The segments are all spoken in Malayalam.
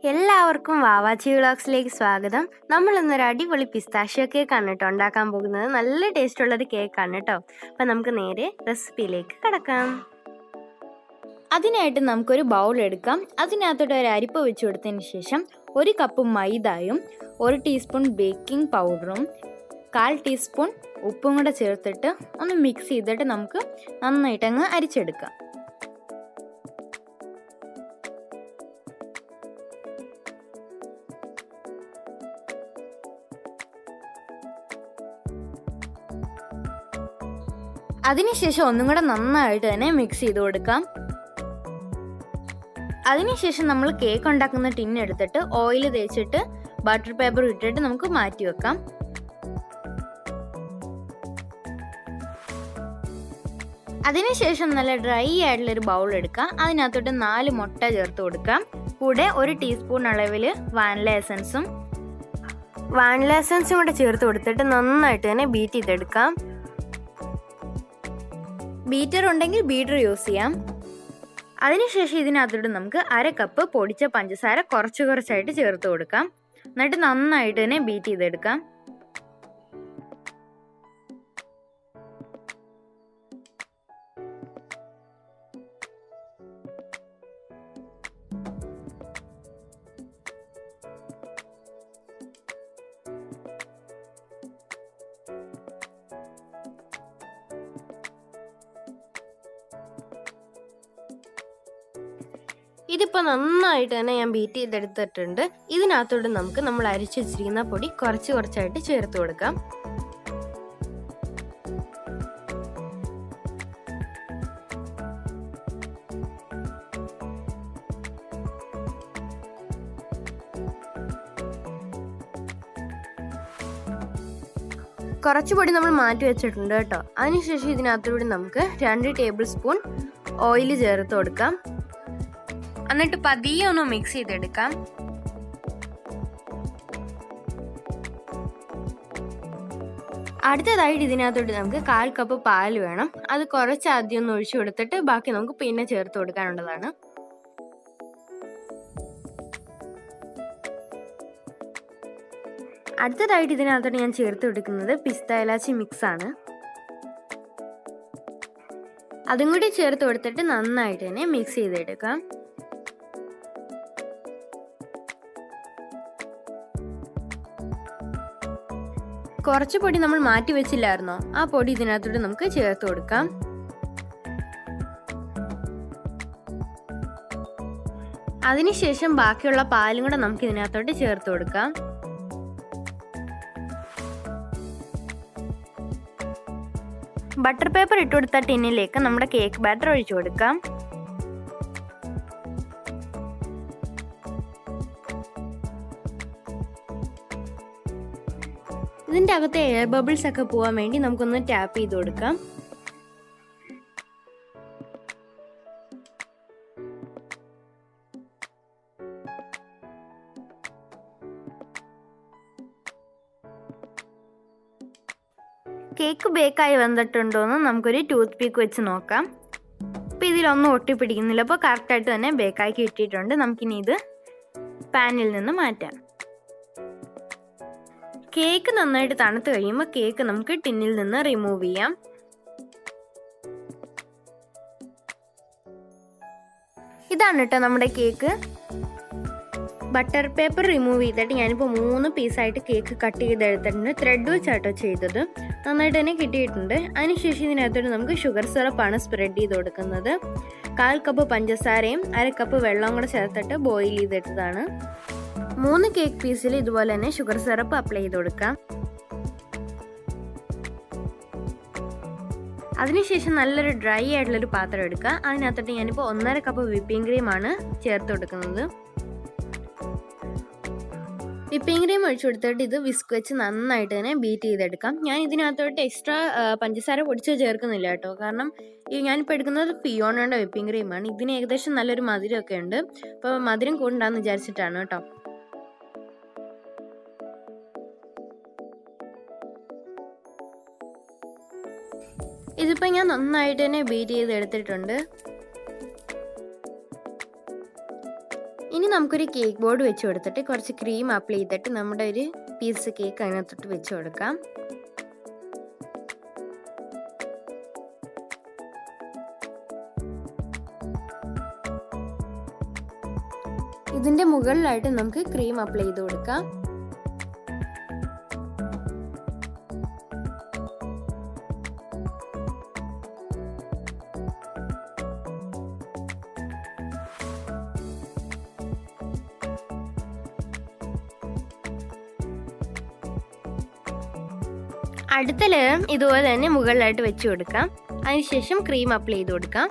എല്ലാവർക്കും വാവാച്ചി വ്ളോഗ്സിലേക്ക് സ്വാഗതം. നമ്മൾ ഇന്നൊരു അടിപൊളി പിസ്താഷ്യോ കേക്കാണ് കേട്ടോ ഉണ്ടാക്കാൻ പോകുന്നത്. നല്ല ടേസ്റ്റ് ഉള്ളൊരു കേക്കാണ് കേട്ടോ. അപ്പം നമുക്ക് നേരെ റെസിപ്പിയിലേക്ക് കടക്കാം. അതിനായിട്ട് നമുക്കൊരു ബൗൾ എടുക്കാം. അതിനകത്തോട്ട് ഒരു അരിപ്പ വെച്ച് കൊടുത്തതിന് ശേഷം 1 കപ്പ് മൈദയും 1 ടീസ്പൂൺ ബേക്കിംഗ് പൗഡറും 1/4 ടീസ്പൂൺ ഉപ്പും കൂടെ ചേർത്തിട്ട് ഒന്ന് മിക്സ് ചെയ്തിട്ട് നമുക്ക് നന്നായിട്ടങ്ങ് അരിച്ചെടുക്കാം. അതിനുശേഷം ഒന്നും കൂടെ നന്നായിട്ട് തന്നെ മിക്സ് ചെയ്ത് കൊടുക്കാം. അതിനുശേഷം നമ്മൾ കേക്ക് ഉണ്ടാക്കുന്ന ടിൻ എടുത്തിട്ട് ഓയിൽ തേച്ചിട്ട് ബട്ടർ പേപ്പർ ഇട്ടിട്ട് നമുക്ക് മാറ്റി വെക്കാം. അതിനുശേഷം നല്ല ഡ്രൈ ആയിട്ടുള്ളൊരു ബൗൾ എടുക്കാം. അതിനകത്തോട്ട് 4 മുട്ട ചേർത്ത് കൊടുക്കാം. കൂടെ 1 ടീസ്പൂൺ അളവിൽ വാനില എസൻസും കൂടെ ചേർത്ത് കൊടുത്തിട്ട് നന്നായിട്ട് തന്നെ ബീറ്റ് ചെയ്തെടുക്കാം. ബീറ്റർ ഉണ്ടെങ്കിൽ ബീറ്റർ യൂസ് ചെയ്യാം. അതിനുശേഷം ഇതിനകത്തോട്ട് നമുക്ക് 1/2 കപ്പ് പൊടിച്ച പഞ്ചസാര കുറച്ചായിട്ട് ചേർത്ത് കൊടുക്കാം. എന്നിട്ട് നന്നായിട്ട് തന്നെ ബീറ്റ് ചെയ്തെടുക്കാം. ഇതിപ്പോൾ നന്നായിട്ട് തന്നെ ഞാൻ ബീറ്റ് ചെയ്തെടുത്തിട്ടുണ്ട്. ഇതിനകത്തോട്ട് നമുക്ക് നമ്മൾ അരിച്ച് വെച്ചിരിക്കുന്ന പൊടി കുറച്ചായിട്ട് ചേർത്ത് കൊടുക്കാം. കുറച്ച് പൊടി നമ്മൾ മാറ്റി വെച്ചിട്ടുണ്ട് കേട്ടോ. അതിനുശേഷം ഇതിനകത്തോട്ട് നമുക്ക് 2 ടേബിൾ സ്പൂൺ ഓയിൽ ചേർത്ത് കൊടുക്കാം. എന്നിട്ട് പതിയെ ഒന്ന് മിക്സ് ചെയ്തെടുക്കാം. അടുത്തതായിട്ട് ഇതിനകത്തോട്ട് നമുക്ക് 1/4 കപ്പ് പാൽ വേണം. അത് കുറച്ച് ആദ്യം ഒന്ന് ഒഴിച്ചു കൊടുത്തിട്ട് ബാക്കി നമുക്ക് പിന്നെ ചേർത്ത് കൊടുക്കാനുള്ളതാണ്. അടുത്തതായിട്ട് ഇതിനകത്തോട്ട് ഞാൻ ചേർത്ത് കൊടുക്കുന്നത് പിസ്ത ഇലാച്ചി മിക്സ് ആണ്. അതും കൂടി ചേർത്ത് കൊടുത്തിട്ട് നന്നായിട്ട് തന്നെ മിക്സ് ചെയ്തെടുക്കാം. കുറച്ച് പൊടി നമ്മൾ മാറ്റി വെച്ചില്ലായിരുന്നോ, ആ പൊടി ഇതിനകത്തോട്ട് നമുക്ക് ചേർത്ത് കൊടുക്കാം. അതിനുശേഷം ബാക്കിയുള്ള പാലും കൂടെ നമുക്ക് ഇതിനകത്തോട്ട് ചേർത്ത് കൊടുക്കാം. ബട്ടർ പേപ്പർ ഇട്ട് കൊടുത്ത ടിന്നിലേക്ക് നമ്മുടെ കേക്ക് ബാറ്റർ ഒഴിച്ചു കൊടുക്കാം. ഇതിൻ്റെ അകത്തെ എയർ ബബിൾസ് ഒക്കെ പോകാൻ വേണ്ടി നമുക്കൊന്ന് ടാപ്പ് ചെയ്ത് കൊടുക്കാം. കേക്ക് ബേക്കായി വന്നിട്ടുണ്ടോയെന്ന് നമുക്കൊരു ടൂത്ത് പീക്ക് വെച്ച് നോക്കാം. ഇപ്പം ഇതിലൊന്നും ഒട്ടിപ്പിടിക്കുന്നില്ല. അപ്പോൾ കറക്റ്റായിട്ട് തന്നെ ബേക്കാക്കി ഇട്ടിട്ടുണ്ട്. നമുക്കിനി ഇത് പാനിൽ നിന്ന് മാറ്റാം. കേക്ക് നന്നായിട്ട് തണുത്ത് കഴിയുമ്പോൾ കേക്ക് നമുക്ക് ടിന്നിൽ നിന്ന് റിമൂവ് ചെയ്യാം. ഇതാണ് കേട്ടോ നമ്മുടെ കേക്ക്. ബട്ടർ പേപ്പർ റിമൂവ് ചെയ്തിട്ട് ഞാനിപ്പോൾ 3 പീസായിട്ട് കേക്ക് കട്ട് ചെയ്തെടുത്തിട്ടുണ്ട്. ത്രെഡ് വെച്ചാട്ടോ ചെയ്തത്. നന്നായിട്ട് തന്നെ കിട്ടിയിട്ടുണ്ട്. അതിനുശേഷം ഇതിനകത്തോട്ട് നമുക്ക് ഷുഗർ സിറപ്പാണ് സ്പ്രെഡ് ചെയ്ത് കൊടുക്കുന്നത്. 1/4 കപ്പ് പഞ്ചസാരയും 1/2 കപ്പ് വെള്ളവും കൂടെ ചേർത്തിട്ട് ബോയിൽ ചെയ്തെടുത്തതാണ്. 3 കേക്ക് പീസിൽ ഇതുപോലെ തന്നെ ഷുഗർ സിറപ്പ് അപ്ലൈ ചെയ്ത് കൊടുക്കാം. അതിനുശേഷം നല്ലൊരു ഡ്രൈ ആയിട്ടുള്ളൊരു പാത്രം എടുക്കുക. അതിനകത്തോട്ട് ഞാനിപ്പോൾ 1/2 കപ്പ് വിപ്പിംഗ് ക്രീമാണ് ചേർത്ത് കൊടുക്കുന്നത്. വിപ്പിംഗ് ക്രീം ഒഴിച്ചു കൊടുത്തിട്ട് ഇത് വിസ്ക് വെച്ച് നന്നായിട്ട് തന്നെ ബീറ്റ് ചെയ്തെടുക്കാം. ഞാൻ ഇതിനകത്തോട്ട് എക്സ്ട്രാ പഞ്ചസാര പൊടിച്ച് ചേർക്കുന്നില്ല കേട്ടോ. കാരണം ഞാനിപ്പോൾ എടുക്കുന്നത് ഫിയോണയുടെ വിപ്പിംഗ് ക്രീമാണ്. ഇതിന് ഏകദേശം നല്ലൊരു മധുരമൊക്കെ ഉണ്ട്. അപ്പോൾ മധുരം കൂടണ്ടാന്ന് വിചാരിച്ചിട്ടാണ് കേട്ടോ. ഇതിപ്പോൾ ഞാൻ നന്നായിട്ട് തന്നെ ബീറ്റ് ചെയ്ത് എടുത്തിട്ടുണ്ട്. ഇനി നമുക്കൊരു കേക്ക് ബോർഡ് വെച്ച് കൊടുത്തിട്ട് കുറച്ച് ക്രീം അപ്ലൈ ചെയ്തിട്ട് നമ്മുടെ ഒരു പീസ് കേക്ക് അതിനകത്തോട്ട് വെച്ച് കൊടുക്കാം. ഇതിൻ്റെ മുകളിലായിട്ട് നമുക്ക് ക്രീം അപ്ലൈ ചെയ്ത് കൊടുക്കാം. അടുത്ത ലെയർ ഇതുപോലെ തന്നെ മുകളിലായിട്ട് വെച്ച് കൊടുക്കാം. അതിനുശേഷം ക്രീം അപ്ലൈ ചെയ്ത് കൊടുക്കാം.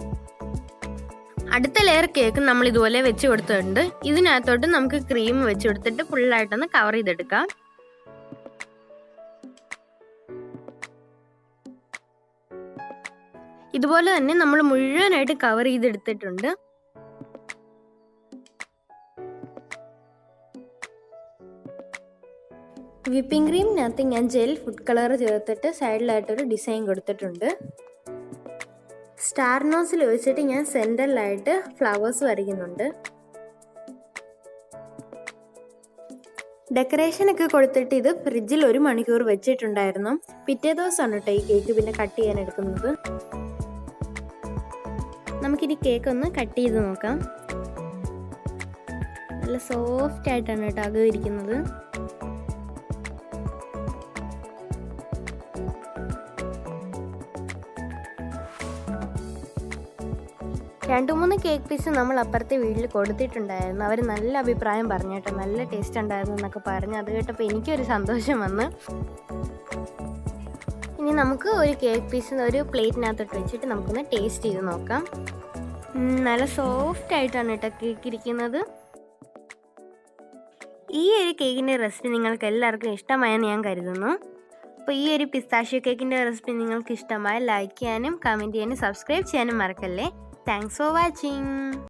അടുത്ത ലെയർ കേക്ക് നമ്മൾ ഇതുപോലെ വെച്ച് കൊടുത്തിട്ടുണ്ട്. ഇതിനകത്തോട്ട് നമുക്ക് ക്രീം വെച്ച് കൊടുത്തിട്ട് ഫുള്ളായിട്ടൊന്ന് കവർ ചെയ്തെടുക്കാം. ഇതുപോലെ തന്നെ നമ്മൾ മുഴുവനായിട്ട് കവർ ചെയ്തെടുത്തിട്ടുണ്ട്. വിപ്പിംഗ് ക്രീമിനകത്ത് ഞാൻ ജെൽ ഫുഡ് കളർ ചേർത്തിട്ട് സൈഡിലായിട്ടൊരു ഡിസൈൻ കൊടുത്തിട്ടുണ്ട്. സ്റ്റാർ നോസിൽ വെച്ചിട്ട് ഞാൻ സെൻറ്ററിലായിട്ട് ഫ്ലവേഴ്സ് വരയ്ക്കുന്നുണ്ട്. ഡെക്കറേഷനൊക്കെ കൊടുത്തിട്ട് ഇത് ഫ്രിഡ്ജിൽ 1 മണിക്കൂർ വെച്ചിട്ടുണ്ടായിരുന്നു. പിറ്റേ ദിവസമാണ് കേട്ടോ ഈ കേക്ക് പിന്നെ കട്ട് ചെയ്യാൻ എടുക്കുന്നത്. നമുക്കിനി കേക്ക് ഒന്ന് കട്ട് ചെയ്ത് നോക്കാം. നല്ല സോഫ്റ്റ് ആയിട്ടാണ് കേട്ടോ അകം ഇരിക്കുന്നത്. 2-3 കേക്ക് പീസ് നമ്മൾ അപ്പുറത്തെ വീട്ടിൽ കൊടുത്തിട്ടുണ്ടായിരുന്നു. അവർ നല്ല അഭിപ്രായം പറഞ്ഞു കേട്ടോ, നല്ല ടേസ്റ്റ് ഉണ്ടായിരുന്നു എന്നൊക്കെ പറഞ്ഞു. അത് കേട്ടപ്പോൾ എനിക്കൊരു സന്തോഷം വന്ന്. ഇനി നമുക്ക് ഒരു കേക്ക് പീസ് ഒരു പ്ലേറ്റിനകത്തോട്ട് വെച്ചിട്ട് നമുക്കൊന്ന് ടേസ്റ്റ് ചെയ്ത് നോക്കാം. നല്ല സോഫ്റ്റ് ആയിട്ടാണ് കേട്ടോ കേക്ക് ഇരിക്കുന്നത്. ഈ ഒരു കേക്കിൻ്റെ റെസിപ്പി നിങ്ങൾക്ക് എല്ലാവർക്കും ഇഷ്ടമായെന്ന് ഞാൻ കരുതുന്നു. അപ്പോൾ ഈ ഒരു പിസ്താഷ്യോ കേക്കിൻ്റെ റെസിപ്പി നിങ്ങൾക്ക് ഇഷ്ടമായ ലൈക്ക് ചെയ്യാനും കമൻറ്റ് ചെയ്യാനും സബ്സ്ക്രൈബ് ചെയ്യാനും മറക്കല്ലേ. Thanks for watching.